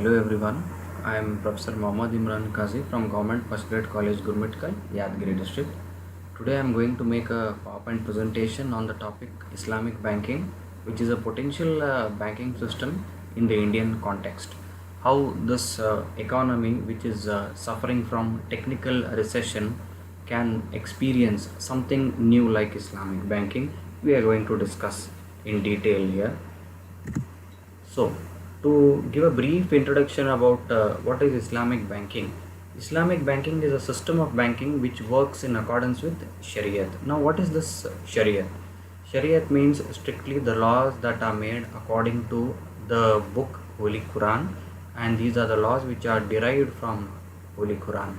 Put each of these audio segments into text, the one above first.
Hello everyone, I am Professor Mohammad Imran Kazi from Government Postgrad College Gurmitkal, Yadgiri district. Today I am going to make a PowerPoint presentation on the topic Islamic banking, which is a potential banking system in the Indian context. How this economy, which is suffering from technical recession, can experience something new like Islamic banking. We are going to discuss in detail here. So, to give a brief introduction about what is Islamic banking. Islamic banking is a system of banking which works in accordance with Shariat. Now, what is this Shariat? Shariat means strictly the laws that are made according to the book Holy Quran, and these are the laws which are derived from Holy Quran.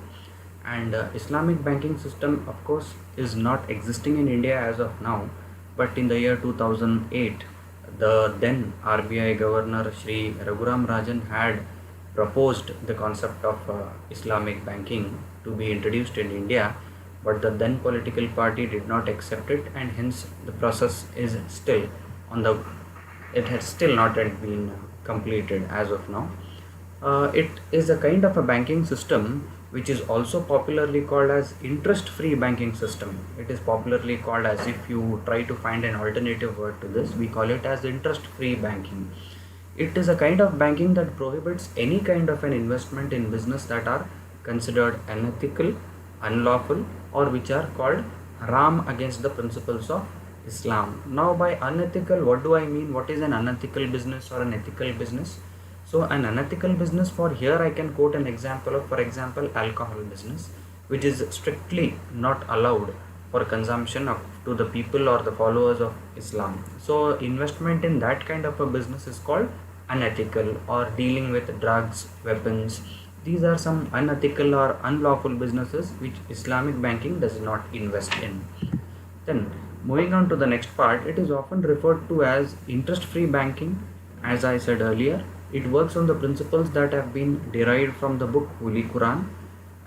And Islamic banking system, of course, is not existing in India as of now, but in the year 2008 the then RBI Governor Shri Raghuram Rajan had proposed the concept of Islamic banking to be introduced in India, but the then political party did not accept it, and hence the process is still on the. It has still not yet been completed as of now. It is a kind of a banking system which is also popularly called as interest-free banking system. It is popularly called, as if you try to find an alternative word to this, we call it as interest-free banking. It is a kind of banking that prohibits any kind of an investment in business that are considered unethical, unlawful, or which are called haram against the principles of Islam. Now, by unethical, what do I mean? What is an unethical business or an ethical business? So an unethical business, for here I can quote an example of, for example, alcohol business, which is strictly not allowed for consumption to the people or the followers of Islam. So investment in that kind of a business is called unethical, or dealing with drugs, weapons. These are some unethical or unlawful businesses which Islamic banking does not invest in. Then moving on to the next part, it is often referred to as interest-free banking. As I said earlier, it works on the principles that have been derived from the book Holy Quran,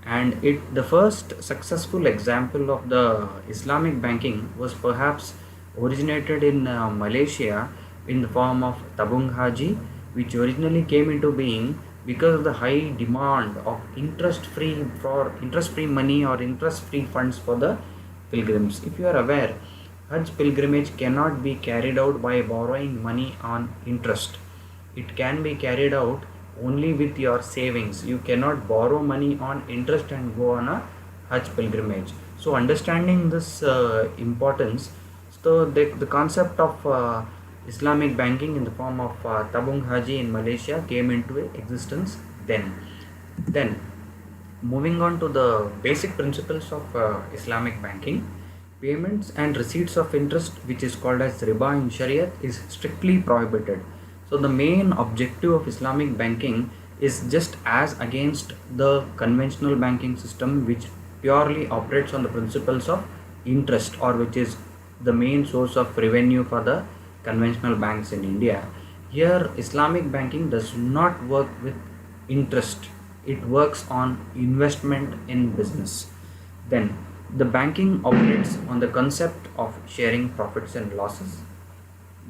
and the first successful example of the Islamic banking was perhaps originated in Malaysia in the form of Tabung Haji, which originally came into being because of the high demand of interest-free money or interest-free funds for the pilgrims. If you are aware, Hajj pilgrimage cannot be carried out by borrowing money on interest. It can be carried out only with your savings. You cannot borrow money on interest and go on a Hajj pilgrimage. So understanding this importance, so the concept of Islamic banking in the form of Tabung Haji in Malaysia came into existence then. Then moving on to the basic principles of Islamic banking, payments and receipts of interest, which is called as riba in Shariat, is strictly prohibited. So the main objective of Islamic banking is just as against the conventional banking system, which purely operates on the principles of interest, or which is the main source of revenue for the conventional banks in India. Here Islamic banking does not work with interest. It works on investment in business. Then the banking operates on the concept of sharing profits and losses.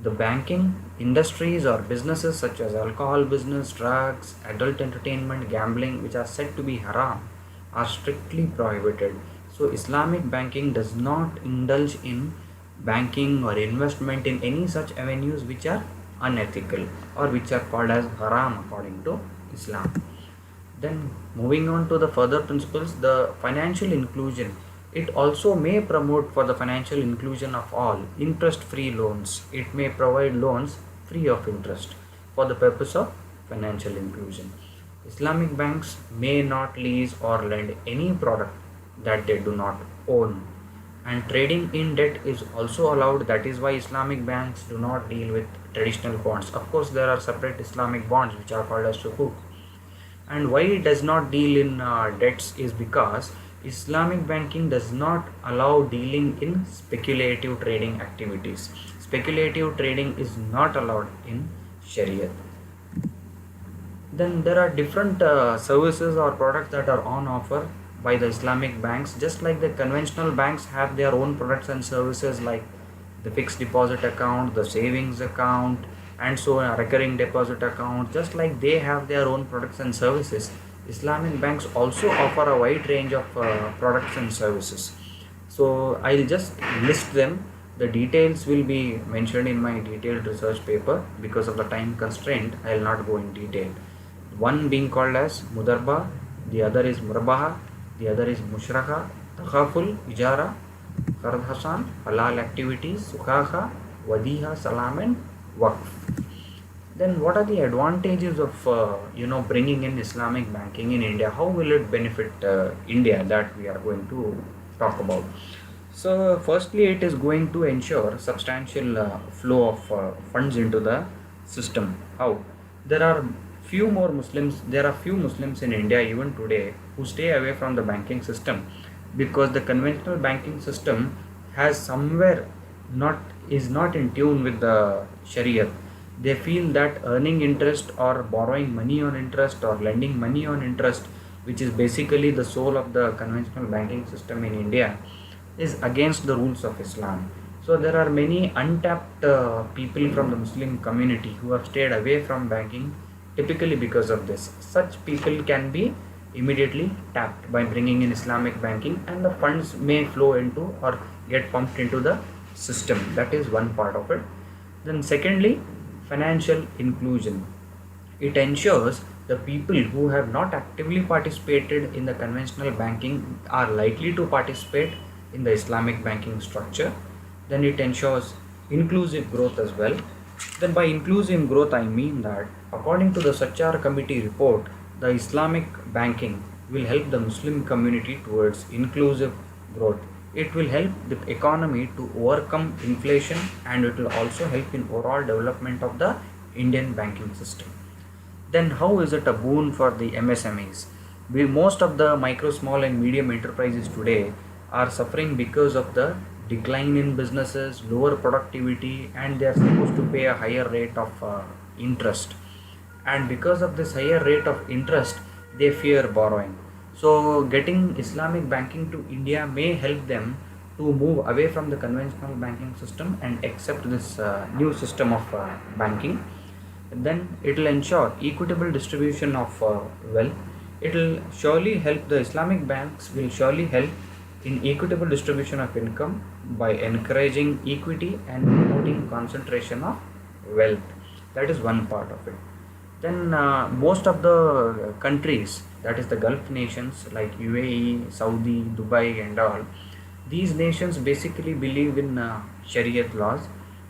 The banking industries or businesses such as alcohol business, drugs, adult entertainment, gambling, which are said to be haram, are strictly prohibited. So Islamic banking does not indulge in banking or investment in any such avenues which are unethical or which are called as haram according to Islam. Then moving on to the further principles, the financial inclusion. It also may promote for the financial inclusion of all interest-free loans. It may provide loans free of interest for the purpose of financial inclusion. Islamic banks may not lease or lend any product that they do not own. And trading in debt is also allowed. That is why Islamic banks do not deal with traditional bonds. Of course, there are separate Islamic bonds which are called as sukuk. And why it does not deal in debts is because Islamic banking does not allow dealing in speculative trading activities. Speculative trading is not allowed in Sharia. Then there are different services or products that are on offer by the Islamic banks. Just like the conventional banks have their own products and services like the fixed deposit account, the savings account, and so a recurring deposit account. Just like they have their own products and services, Islamic banks also offer a wide range of products and services. So I'll just list them. The details will be mentioned in my detailed research paper. Because of the time constraint, I'll not go in detail. One being called as Mudarba, the other is Murabaha, the other is Mushraka, Takhaful, Ijara, Qard Hasan, Halal activities, Sukhaha, Wadiha, Salam, and Waqf. Then what are the advantages of bringing in Islamic banking in India? How will it benefit India, that we are going to talk about? So firstly, it is going to ensure substantial flow of funds into the system. How? There are few Muslims in India even today who stay away from the banking system, because the conventional banking system has somewhere not is not in tune with the Sharia. They feel that earning interest or borrowing money on interest or lending money on interest, which is basically the soul of the conventional banking system in India, is against the rules of Islam. So there are many untapped people from the Muslim community who have stayed away from banking, typically because of this. Such people can be immediately tapped by bringing in Islamic banking, and the funds may flow into or get pumped into the system. That is one part of it. Then secondly, financial inclusion. It ensures the people who have not actively participated in the conventional banking are likely to participate in the Islamic banking structure. Then it ensures inclusive growth as well. Then by inclusive growth, I mean that according to the Sachar Committee report, the Islamic banking will help the Muslim community towards inclusive growth. It will help the economy to overcome inflation, and it will also help in overall development of the Indian banking system. Then how is it a boon for the MSMEs? Most of the micro, small and medium enterprises today are suffering because of the decline in businesses, lower productivity, and they are supposed to pay a higher rate of interest. And because of this higher rate of interest, they fear borrowing. So getting Islamic banking to India may help them to move away from the conventional banking system and accept this new system of banking. Then it will ensure equitable distribution of wealth. It will surely help, the Islamic banks will surely help in equitable distribution of income by encouraging equity and promoting concentration of wealth. That is one part of it. Then most of the countries, that is the Gulf nations like UAE, Saudi, Dubai and all, these nations basically believe in Shariat laws,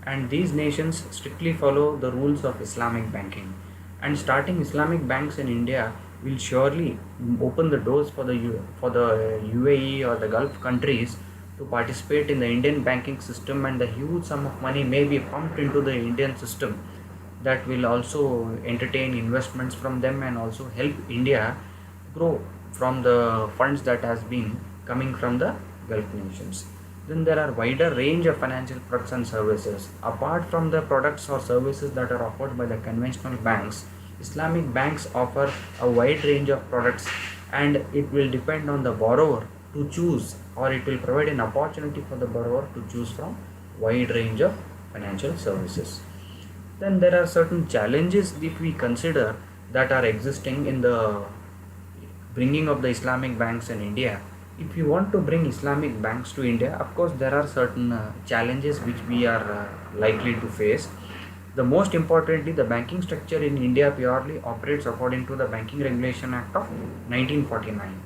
and these nations strictly follow the rules of Islamic banking. And starting Islamic banks in India will surely open the doors for the UAE or the Gulf countries to participate in the Indian banking system, and the huge sum of money may be pumped into the Indian system that will also entertain investments from them and also help India grow from the funds that has been coming from the Gulf nations. Then there are wider range of financial products and services. Apart from the products or services that are offered by the conventional banks, Islamic banks offer a wide range of products, and it will depend on the borrower to choose, or it will provide an opportunity for the borrower to choose from wide range of financial services. Then there are certain challenges if we consider that are existing in the bringing of the Islamic banks in India. If you want to bring Islamic banks to India, of course there are certain challenges which we are likely to face. The most importantly, the banking structure in India purely operates according to the Banking Regulation Act of 1949.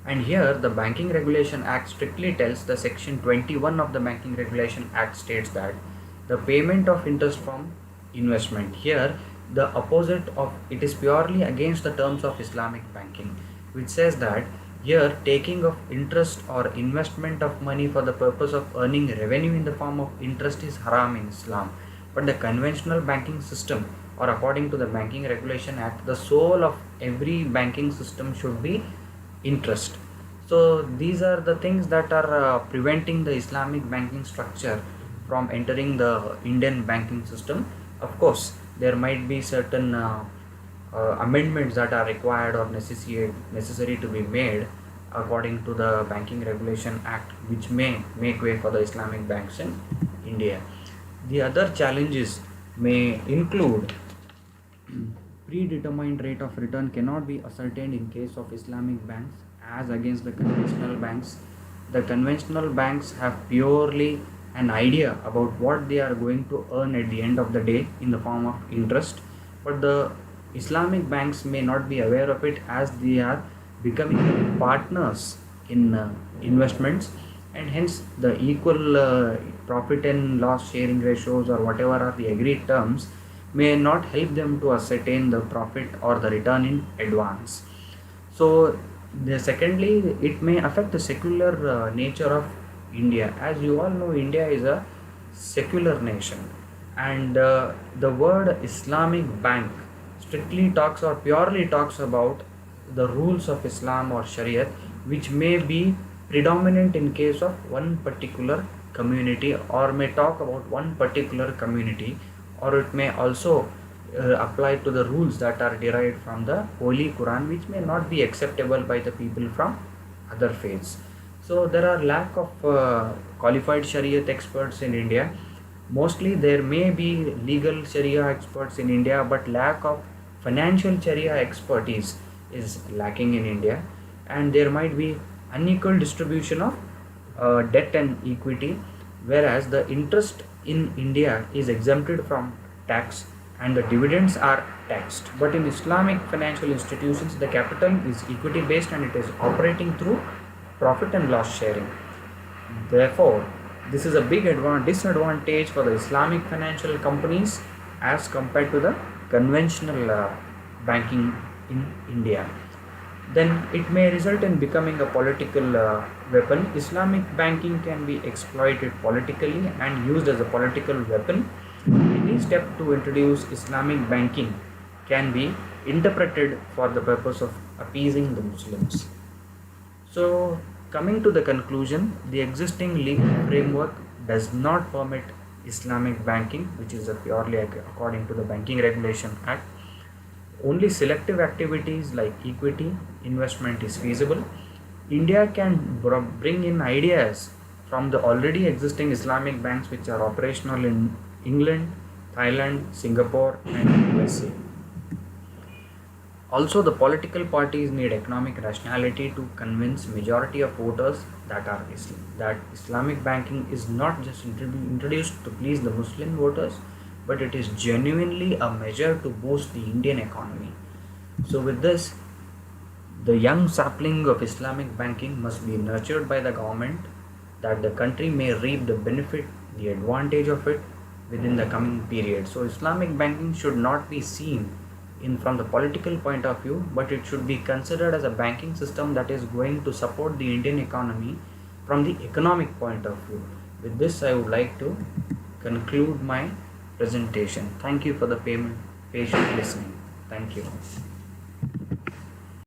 And here the Banking Regulation Act strictly tells, the section 21 of the Banking Regulation Act states that the payment of interest from investment, here the opposite of it is purely against the terms of Islamic banking, which says that here taking of interest or investment of money for the purpose of earning revenue in the form of interest is haram in Islam. But the conventional banking system, or according to the Banking Regulation Act, the soul of every banking system should be interest. So these are the things that are preventing the Islamic banking structure from entering the Indian banking system. Of course, there might be certain amendments that are required or necessary to be made according to the Banking Regulation Act, which may make way for the Islamic banks in India. The other challenges may include predetermined rate of return cannot be ascertained in case of Islamic banks as against the conventional banks. The conventional banks have purely an idea about what they are going to earn at the end of the day in the form of interest, but the Islamic banks may not be aware of it as they are becoming partners in investments, and hence the equal profit and loss sharing ratios or whatever are the agreed terms may not help them to ascertain the profit or the return in advance. So secondly, it may affect the secular nature of India. As you all know, India is a secular nation, and the word Islamic bank strictly talks or purely talks about the rules of Islam or Shariat, which may be predominant in case of one particular community, or may talk about one particular community, or it may also apply to the rules that are derived from the Holy Quran, which may not be acceptable by the people from other faiths. So there are lack of qualified Shariat experts in India. Mostly there may be legal Sharia experts in India, but lack of financial Sharia expertise is lacking in India, and there might be unequal distribution of debt and equity, whereas the interest in India is exempted from tax and the dividends are taxed. But in Islamic financial institutions, the capital is equity based and it is operating through profit and loss sharing. Therefore, this is a big disadvantage for the Islamic financial companies as compared to the conventional banking in India. Then it may result in becoming a political weapon. Islamic banking can be exploited politically and used as a political weapon. Any step to introduce Islamic banking can be interpreted for the purpose of appeasing the Muslims. So, coming to the conclusion, the existing legal framework does not permit Islamic banking, which is purely according to the Banking Regulation Act. Only selective activities like equity investment is feasible. India can bring in ideas from the already existing Islamic banks which are operational in England, Thailand, Singapore, and USA. Also, the political parties need economic rationality to convince majority of voters that Islamic banking is not just introduced to please the Muslim voters, but it is genuinely a measure to boost the Indian economy. So with this, the young sapling of Islamic banking must be nurtured by the government, that the country may reap the benefit, the advantage of it within the coming period. So Islamic banking should not be seen in from the political point of view, but it should be considered as a banking system that is going to support the Indian economy from the economic point of view. With this, I would like to conclude my presentation. Thank you for the patient listening. Thank you.